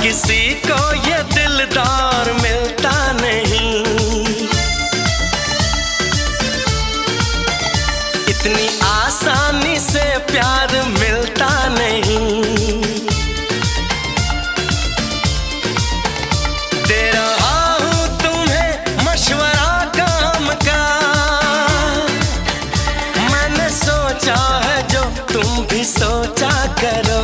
किसी को ये दिलदार मिलता नहीं, इतनी आसानी से प्यार मिलता नहीं। दे रहा हूं तुम्हें मशवरा काम का, मैंने सोचा है जो तुम भी सोचा करो।